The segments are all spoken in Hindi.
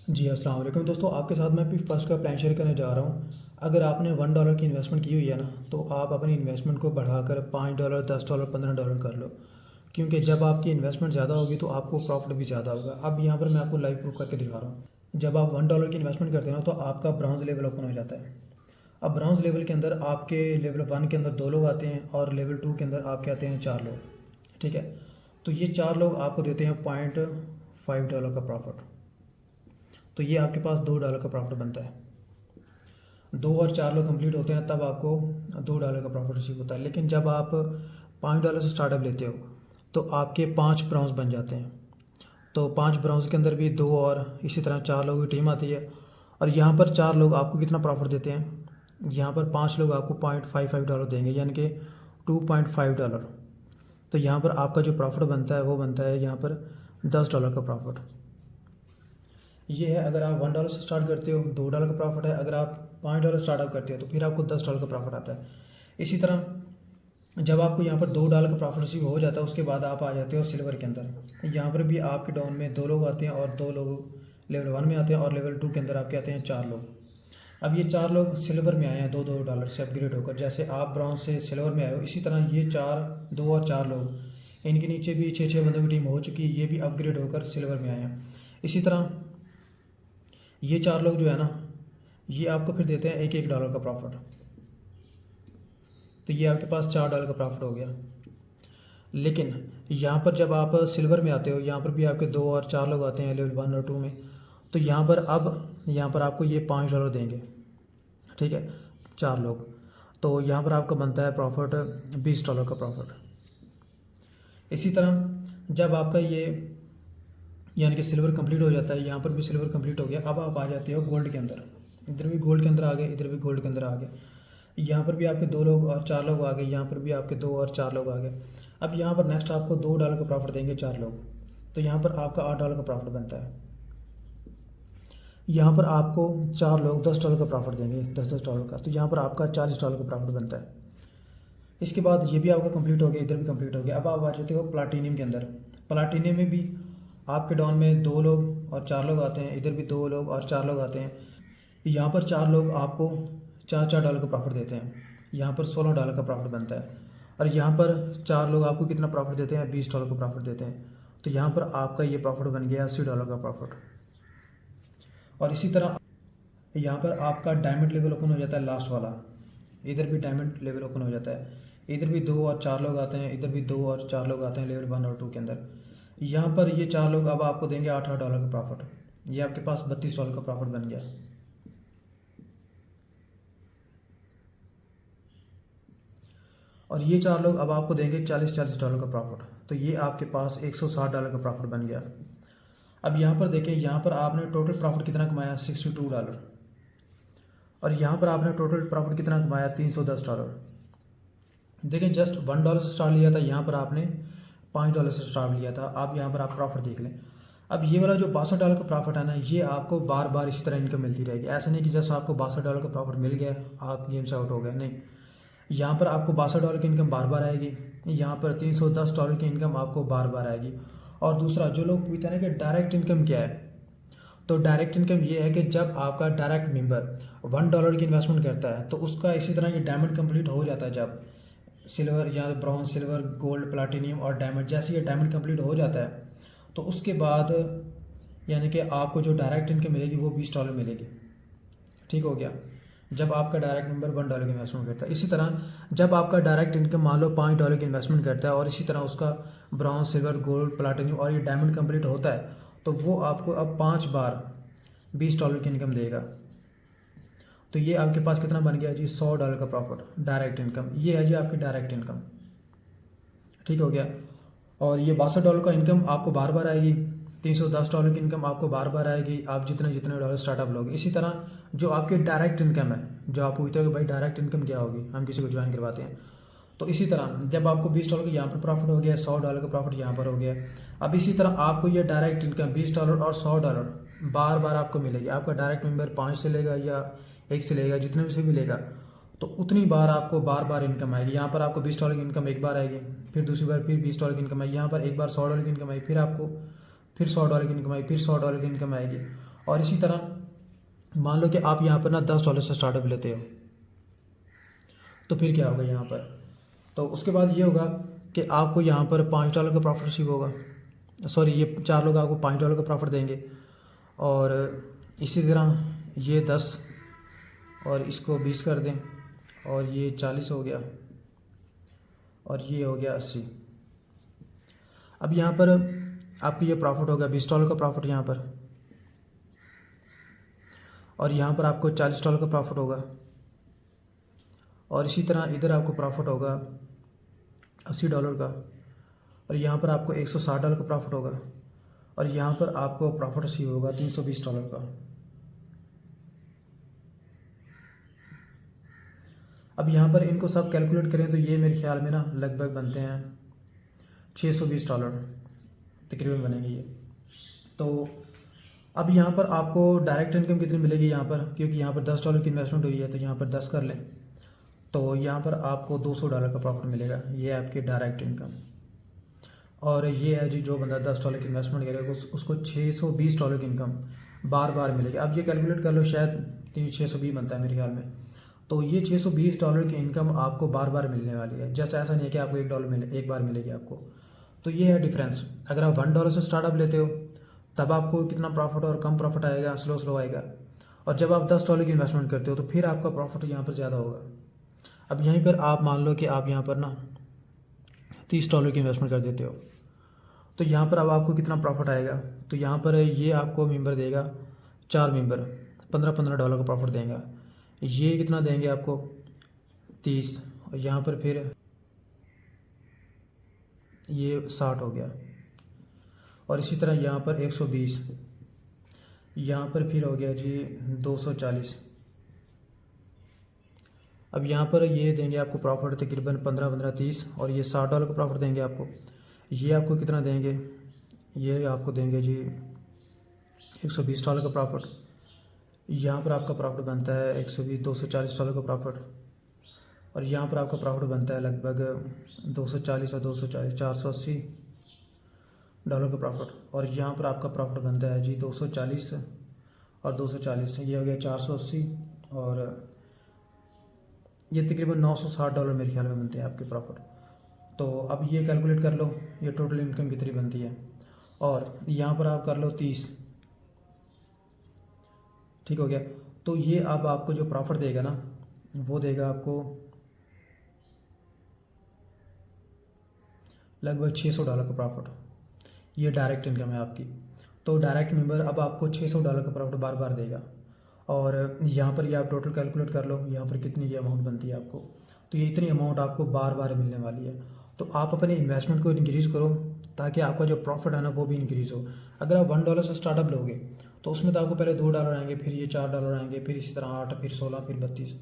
जी अस्सलाम वालेकुम दोस्तों, आपके साथ मैं फर्स्ट का प्लान शेयर करने जा रहा हूँ। अगर आपने $1 की इन्वेस्टमेंट की हुई है ना, तो आप अपनी इन्वेस्टमेंट को बढ़ाकर $5, $10, $15 कर लो। क्योंकि जब आपकी इन्वेस्टमेंट ज़्यादा होगी तो आपको प्रॉफिट भी ज़्यादा होगा। अब यहाँ पर मैं आपको लाइव प्रूफ करके दिखा रहा हूँ। जब आप $1 की इन्वेस्टमेंट करते हो ना, तो आपका ब्राउन्ज लेवल ओपन हो जाता है। अब ब्राउन्ज लेवल के अंदर आपके लेवल 1 के अंदर 2 लोग आते हैं और लेवल 2 के अंदर आपके आते हैं 4 लोग। ठीक है, तो ये 4 लोग आपको देते हैं $0.5 का प्रॉफिट। तो ये आपके पास $2 का प्रॉफिट बनता है। 2 और 4 लोग कंप्लीट होते हैं तब आपको $2 का प्रॉफिट रिसीव होता है। लेकिन जब आप $5 से स्टार्टअप लेते हो तो आपके 5 ब्राउन्स बन जाते हैं। तो 5 ब्राउन्स के अंदर भी 2 और इसी तरह 4 लोगों की टीम आती है। और यहाँ पर 4 लोग आपको कितना प्रॉफिट देते हैं, यहाँ पर 5 लोग आपको $0.55 देंगे, यानी कि $2.5। तो यहाँ पर आपका जो प्रॉफिट बनता है वो बनता है यहाँ पर $10 का प्रॉफिट। ये है, अगर आप $1 से स्टार्ट करते हो $2 का प्रॉफिट है। अगर आप $5 स्टार्टअप करते हो तो फिर आपको $10 का प्रॉफिट आता है। इसी तरह जब आपको यहाँ पर $2 का प्रॉफिट रिसीव हो जाता है उसके बाद आप आ जाते हो सिल्वर के अंदर। यहाँ पर भी आपके डाउन में 2 लोग आते हैं और 2 लोग लेवल 1 में आते हैं और लेवल 2 के अंदर आपके आते हैं 4 लोग। अब ये 4 लोग सिल्वर में आए हैं $2 से अपग्रेड होकर। जैसे आप ब्राउन से सिल्वर में आए हो, इसी तरह ये 2 और 4 लोग, इनके नीचे भी 6 बंदों की टीम हो चुकी है, ये भी अपग्रेड होकर सिल्वर में आए हैं। इसी तरह ये 4 लोग जो है ना, ये आपको फिर देते हैं एक $1 का प्रॉफिट। तो ये आपके पास $4 का प्रॉफिट हो गया। लेकिन यहाँ पर जब आप सिल्वर में आते हो, यहाँ पर भी आपके 2 और 4 लोग आते हैं लेवल 1 और 2 में। तो यहाँ पर अब यहाँ पर आपको ये $5 देंगे। ठीक है, 4 लोग। तो यहाँ पर आपका बनता है प्रॉफिट $20 का प्रॉफिट। इसी तरह जब आपका ये यानी कि सिल्वर कंप्लीट हो जाता है, यहाँ पर भी सिल्वर कंप्लीट हो गया, अब आप आ जाते हो गोल्ड के अंदर। इधर भी गोल्ड के अंदर आ गए, इधर भी गोल्ड के अंदर आ गए। यहाँ पर भी आपके 2 लोग और 4 लोग आ गए, यहाँ पर भी आपके 2 और 4 लोग आ गए। अब यहाँ पर नेक्स्ट आपको $2 का प्रॉफिट देंगे 4 लोग। तो यहाँ पर आपका $8 का प्रॉफिट बनता है। यहाँ पर आपको 4 लोग $10 का प्रॉफिट देंगे, $10 का। तो यहाँ पर आपका $40 का प्रॉफिट बनता है। इसके बाद ये भी आपका कंप्लीट हो गया, इधर भी कंप्लीट हो गया। अब आप आ जाते हो प्लाटीनियम के अंदर। प्लाटीनियम में भी आपके डाउन में 2 लोग और 4 लोग आते हैं, इधर भी 2 लोग और 4 लोग आते हैं। यहाँ पर 4 लोग आपको $4 का प्रॉफिट देते हैं। यहाँ पर $16 का प्रॉफिट बनता है। और यहाँ पर 4 लोग आपको कितना प्रॉफिट देते हैं, $20 का प्रॉफिट देते हैं। तो यहाँ पर आपका ये प्रॉफिट बन गया $80 का प्रॉफिट। और इसी तरह यहाँ पर आपका डायमंड लेवल ओपन हो जाता है लास्ट वाला। इधर भी डायमंड लेवल ओपन हो जाता है। इधर भी 2 और 4 लोग आते हैं, इधर भी 2 और 4 लोग आते हैं लेवल 1 और 2 के अंदर। यहाँ पर ये 4 लोग अब आपको देंगे $8 का प्रॉफिट। ये आपके पास $32 का प्रॉफिट बन गया। और ये 4 लोग अब आपको देंगे $40 का प्रॉफिट। तो ये आपके पास $160 का प्रॉफिट बन गया। अब यहाँ पर देखें, यहाँ पर आपने टोटल प्रॉफिट कितना कमाया, $62। और यहाँ पर आपने टोटल प्रॉफिट कितना कमाया, $310। देखें, जस्ट $1 से स्टार्ट लिया था, यहाँ पर आपने $5 से स्टार्ट लिया था। अब यहाँ पर आप प्रॉफिट देख लें। अब ये वाला जो $62 का प्रॉफिट है ना, ये आपको बार बार इसी तरह इनकम मिलती रहेगी। ऐसा नहीं कि जस्ट आपको $62 का प्रॉफिट मिल गया आप गेम से आउट हो गए, नहीं। यहाँ पर आपको $62 की इनकम बार बार आएगी। यहाँ पर $310 की इनकम आपको बार बार आएगी। और दूसरा, जो लोग पूछते हैं ना कि डायरेक्ट इनकम क्या है, तो डायरेक्ट इनकम ये है कि जब आपका डायरेक्ट मेंबर $1 की इन्वेस्टमेंट करता है तो उसका इसी तरह ये डायमंड कंप्लीट हो जाता है। जब सिल्वर या ब्रॉन्ज, सिल्वर, गोल्ड, प्लाटिनियम और डायमंड, जैसे ये डायमंड कंप्लीट हो जाता है तो उसके बाद यानी कि आपको जो डायरेक्ट इनकम मिलेगी वो $20 मिलेगी। ठीक हो गया, जब आपका डायरेक्ट मेंबर $1 की इन्वेस्टमेंट करता है। इसी तरह जब आपका डायरेक्ट इनकम मान लो $5 की इन्वेस्टमेंट करता है और इसी तरह उसका ब्रॉन्ज, सिल्वर, गोल्ड, प्लाटिनियम और ये डायमंड कंप्लीट होता है, तो वो आपको अब 5 बार $20 की इनकम देगा। तो ये आपके पास कितना बन गया जी, $100 का प्रॉफिट डायरेक्ट इनकम। ये है जी आपकी डायरेक्ट इनकम। ठीक हो गया। और ये $62 का इनकम आपको बार बार आएगी। $310 की इनकम आपको बार बार आएगी, आप जितने जितने डॉलर स्टार्टअप लोगे। इसी तरह जो आपकी डायरेक्ट इनकम है, जो आप पूछते हो कि भाई डायरेक्ट इनकम क्या होगी, हम किसी को ज्वाइन करवाते हैं, तो इसी तरह जब आपको $20 का यहाँ पर प्रॉफिट हो गया, $100 का प्रॉफिट यहाँ पर हो गया। अब इसी तरह आपको ये डायरेक्ट इनकम $20 और $100 बार बार आपको मिलेगी। आपका डायरेक्ट मेंबर 5 से लेगा या 1 से लेगा, जितने भी से भी लेगा, तो उतनी बार आपको बार बार इनकम आएगी। यहाँ पर आपको $20 की इनकम एक बार आएगी, फिर दूसरी बार फिर $20 की इनकम आएगी, यहाँ पर एक बार $100 की इनकम आई, फिर आपको फिर $100 की इनकम आई, फिर $100 की इनकम आएगी। और इसी तरह मान लो कि आप यहाँ पर ना $10 से स्टार्टअप लेते हो, तो फिर क्या होगा यहाँ पर, तो उसके बाद ये होगा कि आपको यहाँ पर $5 का प्रॉफिट रिसीव होगा। सॉरी, ये 4 लोग आपको $5 का प्रॉफिट देंगे। और इसी तरह ये 10 और इसको 20 कर दें, और ये 40 हो गया, और ये हो गया 80। अब यहाँ पर आपको ये प्रॉफिट होगा $20 का प्रॉफिट यहाँ पर, और यहाँ पर आपको $40 का प्रॉफिट होगा। और इसी तरह इधर आपको प्रॉफिट होगा $80 का, और यहाँ पर आपको $160 का प्रॉफिट होगा, और यहाँ पर आपको प्रॉफिट रिसीव होगा $320 का। अब यहाँ पर इनको सब कैलकुलेट करें तो ये मेरे ख्याल में ना लगभग बनते हैं $620 तकरीबन बनेंगे ये। तो अब यहाँ पर आपको डायरेक्ट इनकम कितनी मिलेगी यहाँ पर, क्योंकि यहाँ पर $10 की इन्वेस्टमेंट हुई है, तो यहाँ पर 10 कर लें, तो यहाँ पर आपको $200 का प्रॉफिट मिलेगा। ये आपकी डायरेक्ट इनकम। और ये है जी, जो बंदा $10 की इन्वेस्टमेंट करेगा उसको $620 की इनकम बार बार मिलेगी। अब ये कैलकुलेट कर लो, शायद 620 बनता है मेरे ख्याल में। तो ये $620 की इनकम आपको बार बार मिलने वाली है। जस्ट ऐसा नहीं है कि आपको $1 एक बार मिलेगी आपको। तो ये है डिफरेंस। अगर आप $1 से स्टार्टअप लेते हो तब आपको कितना प्रॉफिट और कम प्रॉफिट आएगा, स्लो स्लो आएगा। और जब आप $10 की इन्वेस्टमेंट करते हो तो फिर आपका प्रॉफिट यहाँ पर ज़्यादा होगा। अब यहीं पर आप मान लो कि आप यहाँ पर ना $30 की इन्वेस्टमेंट कर देते हो, तो यहाँ पर अब आपको कितना प्रॉफिट आएगा, तो यहाँ पर ये आपको मेंबर देगा, 4 मेंबर $15 का प्रॉफिट देगा। ये कितना देंगे आपको 30, और यहाँ पर फिर ये 60 हो गया, और इसी तरह यहाँ पर 120, यहाँ पर फिर हो गया जी 240। अब यहाँ पर ये देंगे आपको प्रॉफिट तकरीबन 15, 30, और ये $60 का प्रॉफिट देंगे आपको। ये आपको कितना देंगे, ये आपको देंगे जी $120 का प्रॉफिट। यहाँ पर आपका प्रॉफिट बनता है 120, $240 का प्रॉफिट, और यहाँ पर आपका प्रॉफिट बनता है लगभग 240 और 240 $480 का प्रॉफिट। और यहाँ पर आपका प्रॉफिट बनता है जी 240 और 240, ये हो गया 480, और ये तकरीबन $960 मेरे ख्याल में बनते हैं आपके प्रॉफिट। तो अब ये कैलकुलेट कर लो ये टोटल इनकम कितनी बनती है, और यहाँ पर आप कर लो 30, ठीक हो गया। तो ये अब आपको जो प्रॉफिट देगा ना, वो देगा आपको लगभग $600 का प्रॉफिट। ये डायरेक्ट इनकम है आपकी। तो डायरेक्ट मेंबर अब आपको $600 का प्रॉफिट बार बार देगा। और यहाँ पर ये आप टोटल कैलकुलेट कर लो, यहाँ पर कितनी ये अमाउंट बनती है आपको। तो ये इतनी अमाउंट आपको बार बार मिलने वाली है। तो आप अपने इन्वेस्टमेंट को इंक्रीज़ करो ताकि आपका जो प्रॉफिट है ना वो भी इंक्रीज़ हो। अगर आप $1 से स्टार्टअप लोगे तो उसमें तो आपको पहले $2 आएंगे, फिर ये $4 आएंगे, फिर इसी तरह 8, फिर 16, फिर 32,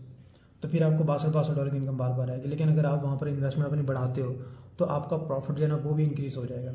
तो फिर आपको $62 की इनकम बार बार आएगी। लेकिन अगर आप वहाँ पर इन्वेस्टमेंट अपनी बढ़ाते हो तो आपका प्रॉफिट जो है ना वो भी इंक्रीज़ हो जाएगा।